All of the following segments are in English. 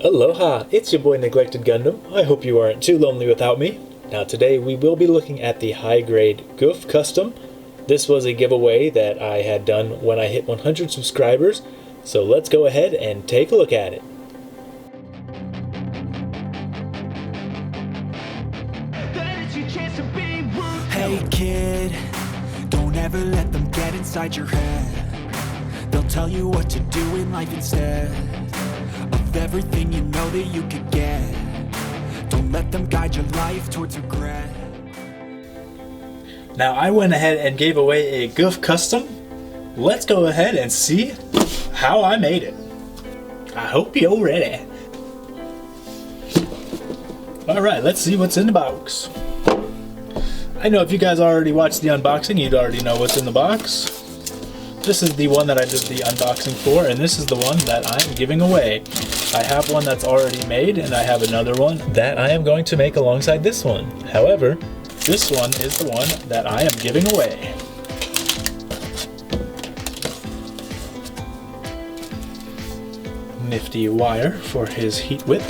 Aloha, it's your boy Neglected Gundam. I hope you aren't too lonely without me. Now today we will be looking at the high-grade Gouf custom. This was a giveaway that I had done when I hit 100 subscribers, so let's go ahead and take a look at it. Hey kid, don't ever let them get inside your head. They'll tell you what to do in life instead of everything you know that you could get. Don't let them guide your life towards regret. Now I went ahead and gave away a Gouf custom. Let's go ahead and see how I made it. I hope you're ready. Alright, let's see what's in the box. I know if you guys already watched the unboxing, you'd already know what's in the box. This is the one that I did the unboxing for, and this is the one that I'm giving away. I have one that's already made, and I have another one that I am going to make alongside this one. However, this one is the one that I am giving away. Nifty wire for his heat whip.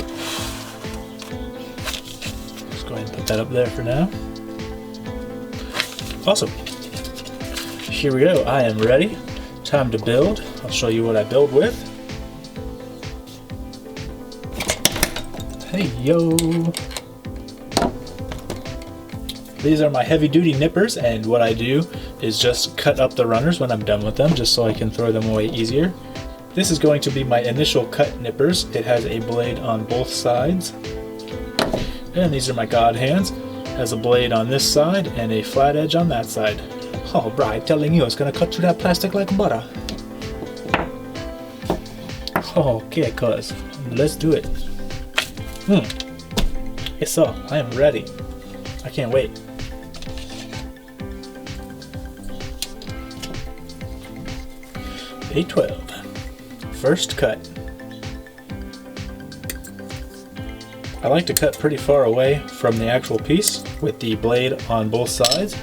Let's go ahead and put that up there for now. Awesome. Here we go. I am ready. Time to build. I'll show you what I build with. Hey yo! These are my heavy duty nippers, and what I do is just cut up the runners when I'm done with them, just so I can throw them away easier. This is going to be my initial cut nippers. It has a blade on both sides. And these are my god hands. Has a blade on this side and a flat edge on that side. Oh, Brian, telling you it's gonna cut through that plastic like butter. Okay, cuz, let's do it. Yes, sir, I am ready. I can't wait. A12. First cut. I like to cut pretty far away from the actual piece with the blade on both sides.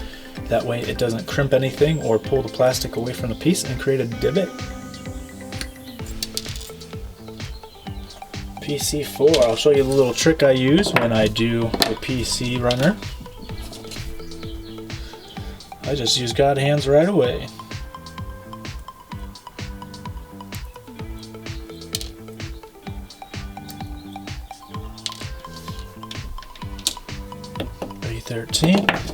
That way it doesn't crimp anything or pull the plastic away from the piece and create a divot. PC4, I'll show you the little trick I use when I do the PC runner. I just use God hands right away. A13.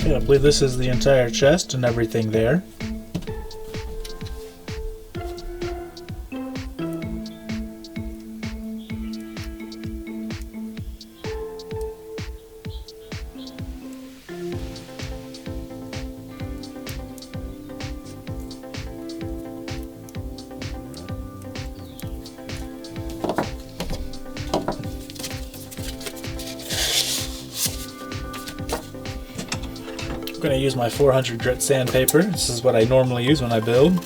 Okay, I believe this is the entire chest and everything there. I'm going to use my 400 grit sandpaper. This is what I normally use when I build.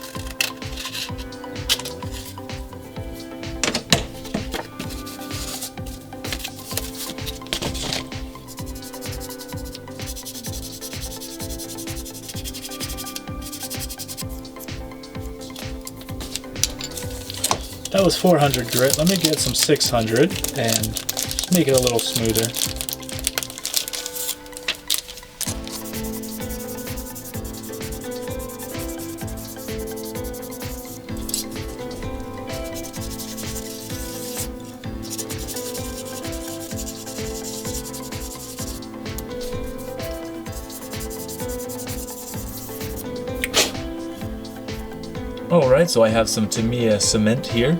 That was 400 grit. Let me get some 600 and make it a little smoother. Alright, so I have some Tamiya cement here.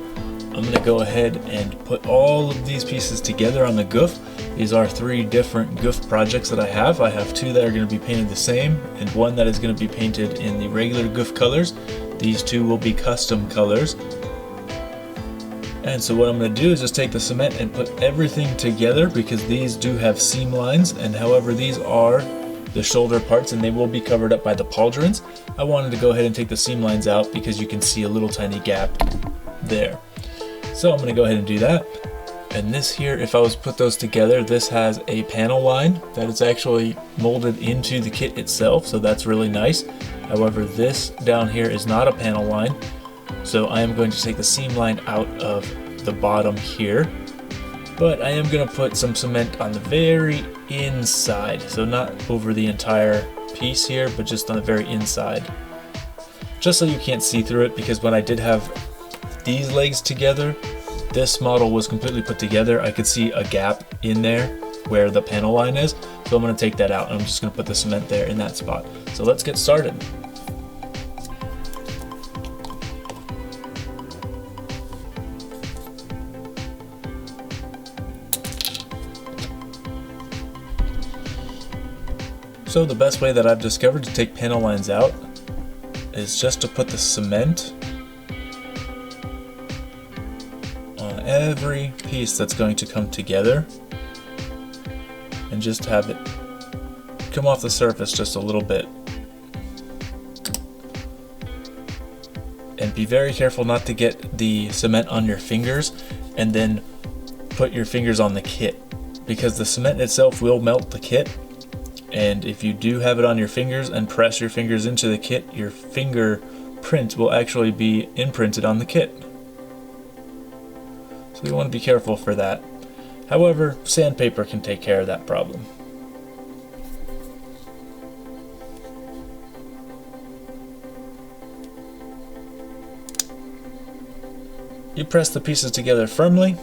I'm going to go ahead and put all of these pieces together on the Gouf. These are 3 different Gouf projects that I have. I have 2 that are going to be painted the same, and 1 that is going to be painted in the regular Gouf colors. These 2 will be custom colors. And so what I'm going to do is just take the cement and put everything together, because these do have seam lines, and however these are the shoulder parts, and they will be covered up by the pauldrons. I wanted to go ahead and take the seam lines out because you can see a little tiny gap there. So I'm going to go ahead and do that. And this here, if I was to put those together, this has a panel line that is actually molded into the kit itself, so that's really nice. However, this down here is not a panel line, so I am going to take the seam line out of the bottom here. But I am going to put some cement on the very inside, so not over the entire piece here, but just on the very inside. Just so you can't see through it, because when I did have these legs together, this model was completely put together. I could see a gap in there where the panel line is, so I'm going to take that out and I'm just going to put the cement there in that spot. So let's get started. So the best way that I've discovered to take panel lines out is just to put the cement on every piece that's going to come together and just have it come off the surface just a little bit. And be very careful not to get the cement on your fingers and then put your fingers on the kit, because the cement itself will melt the kit. And if you do have it on your fingers and press your fingers into the kit, your fingerprint will actually be imprinted on the kit. So you want to be careful for that. However, sandpaper can take care of that problem. You press the pieces together firmly.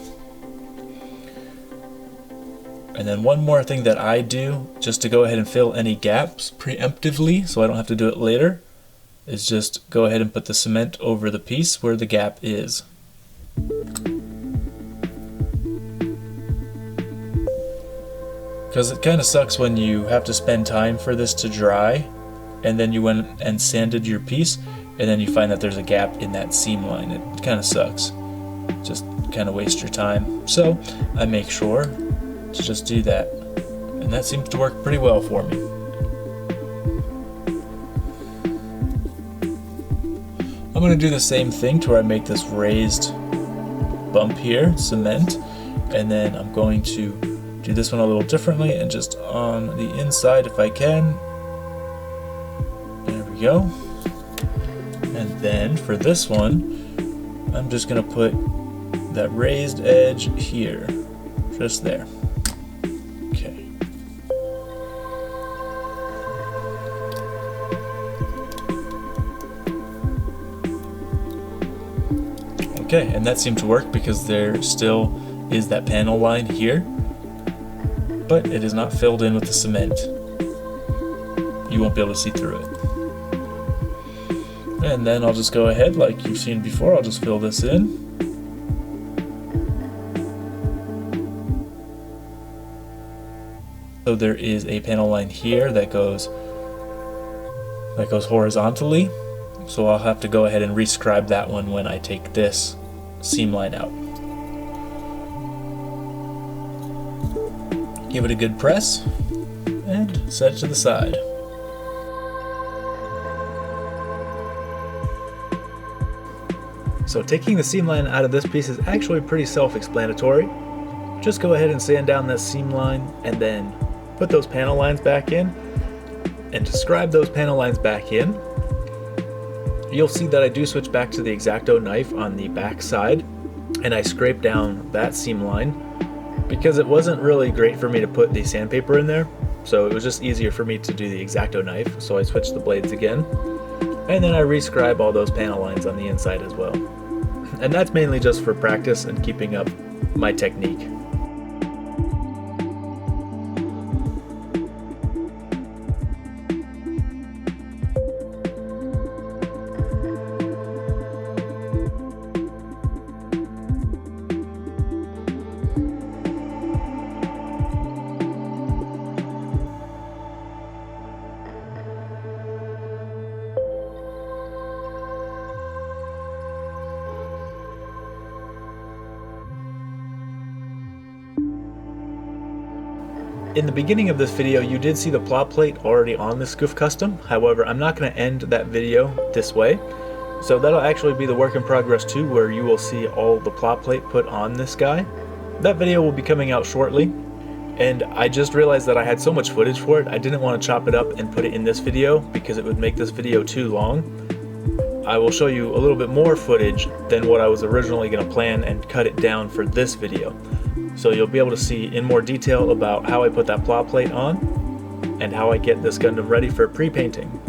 And then one more thing that I do, just to go ahead and fill any gaps preemptively so I don't have to do it later, is just go ahead and put the cement over the piece where the gap is. Because it kind of sucks when you have to spend time for this to dry and then you went and sanded your piece and then you find that there's a gap in that seam line. It kind of sucks. Just kind of waste your time. So I make sure to just do that, and that seems to work pretty well for me. I'm going to do the same thing to where I make this raised bump here, cement, and then I'm going to do this one a little differently and just on the inside if I can. There we go. And then for this one, I'm just going to put that raised edge here, just there. Okay, and that seemed to work because there still is that panel line here, but it is not filled in with the cement. You won't be able to see through it. And then I'll just go ahead, like you've seen before, I'll just fill this in. So there is a panel line here that goes horizontally. So I'll have to go ahead and rescribe that one when I take this seam line out. Give it a good press and set it to the side. So taking the seam line out of this piece is actually pretty self-explanatory. Just go ahead and sand down that seam line and then put those panel lines back in and to scribe those panel lines back in. You'll see that I do switch back to the X-Acto knife on the back side, and I scrape down that seam line because it wasn't really great for me to put the sandpaper in there, so it was just easier for me to do the X-Acto knife, so I switched the blades again, and then I rescribe all those panel lines on the inside as well. And that's mainly just for practice and keeping up my technique. In the beginning of this video, you did see the plot plate already on this Gouf custom. However, I'm not going to end that video this way. So that'll actually be the work in progress 2, where you will see all the plot plate put on this guy. That video will be coming out shortly. And I just realized that I had so much footage for it, I didn't want to chop it up and put it in this video because it would make this video too long. I will show you a little bit more footage than what I was originally going to plan and cut it down for this video. So you'll be able to see in more detail about how I put that plot plate on and how I get this Gundam ready for pre-painting.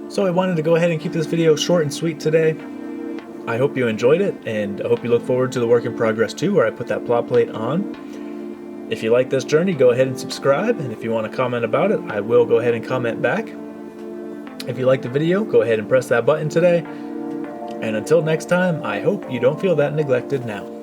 So I wanted to go ahead and keep this video short and sweet today. I hope you enjoyed it, and I hope you look forward to the work in progress 2, where I put that plot plate on. If you like this journey, go ahead and subscribe, and if you want to comment about it, I will go ahead and comment back. If you liked the video, go ahead and press that button today. And until next time, I hope you don't feel that neglected now.